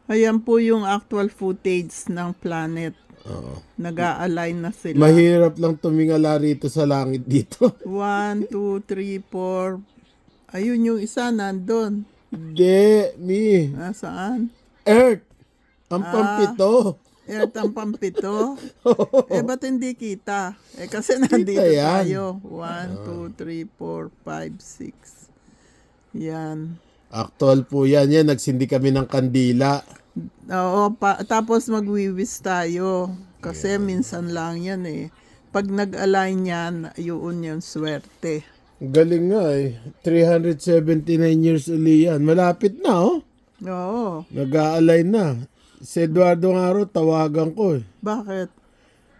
Ayan po yung actual footage ng planet. Oo. Nag-a-align na sila. Mahirap lang tumingala rito sa langit dito. 1, 2, 3, 4. Ayun yung isa nandun. Hindi, Mi. Nasaan? Earth. Ang pampito. Earth ang pampito. Ba't hindi kita? Kasi nandito yan. tayo. 1, 2, 3, 4, 5, 6. Yan. Actual po yan. Yan, nagsindi kami ng kandila. Oo, tapos magwiwis tayo. Kasi minsan lang yan eh. Pag nag-align yan, yun yung swerte. Galing nga eh. 379 years uli yan. Malapit na oh. Oo. Nag-a-align na. Si Eduardo nga raw, tawagan ko eh. Bakit?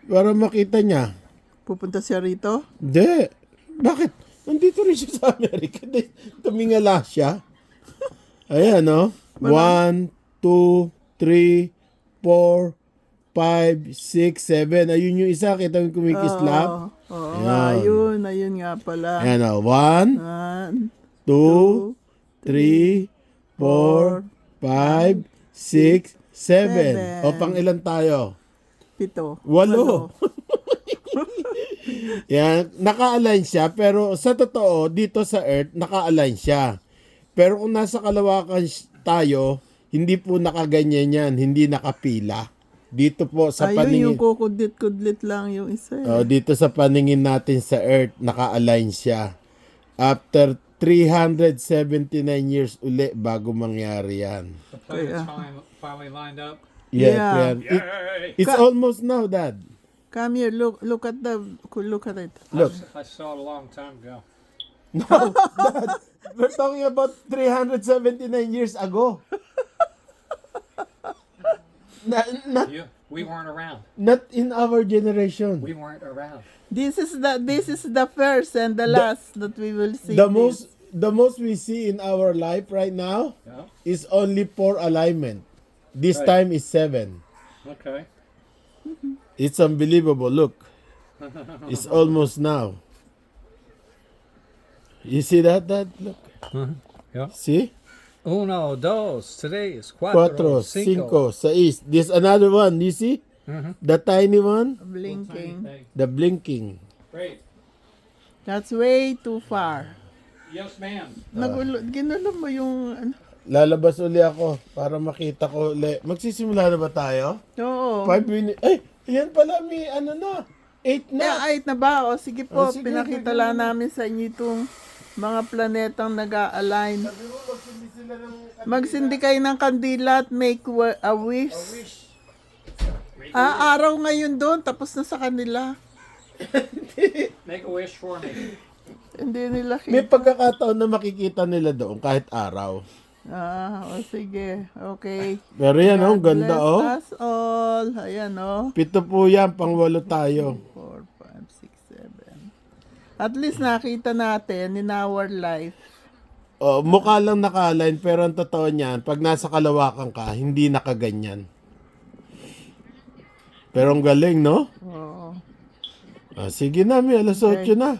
Para makita niya. Pupunta siya rito? Hindi. Bakit? Nandito rin siya sa Amerika. Tumingala siya. Ayan oh. 1, 2, 3, 4, 5, 6, 7. Ayun yung isa. Kita mo kumikislap. Oo, Ayan. ayun nga pala. Ayan o. 1, 1, 2, 3, 4, 5, 6, 7. O pang ilan tayo? 7. 8. Yan. Naka-align siya. Pero sa totoo, dito sa Earth, naka-align siya. Pero kung nasa kalawakan tayo, hindi po nakaganyan yan. Hindi nakapila. Dito po sa Ayun, paningin. yung kukudlit-kudlit lang yung isa. Dito sa paningin natin sa Earth, naka-align siya. After 379 years uli bago mangyari yan. The planets finally lined up. Yeah. It's almost now, Dad. Come here, look at it. Look. I saw it a long time ago. No, Dad. We're talking about 379 years ago. We weren't around. Not in our generation. We weren't around. This is the first and the last that we will see. The most we see in our life right now Yeah. is only 4 alignment. This Right. time is 7. Okay. It's unbelievable. Look. It's almost now. You see that, Dad? Look. Yeah. See? 1, 2, 3, 4, 5, 6. This another one. You see? The tiny one? Blinking. The blinking. Great. That's way too far. Yes, ma'am. Ginulo mo yung ano. Lalabas uli ako para makita ko uli. Magsisimula na ba tayo? Oo. 5 minutes. Ay, ayan pala may ano na. 8 na. Ay na ba? O sige po, Sige, pinakita sige. lang namin sa inyo itong mga planetang nag-a-align. Sabi mo, magsindi sila ng... Magsindi kayo ng kandila at make a wish. Araw ngayon doon, tapos na sa kanila. Make a wish for me. Hindi nila May kita. pagkakataon na makikita nila doon kahit araw. O sige, okay. Pero yan, oh, ganda, Bless oh. us all. Ayan, 7 po yan, pang 8 tayo. 4, 5, 6, 7. At least nakita natin in our life. Oh, mukha lang naka-align, pero ang totoo niyan, pag nasa kalawakan ka, hindi nakaganyan. Pero ang galing, no? Oo. Sige na, may alas 8 na.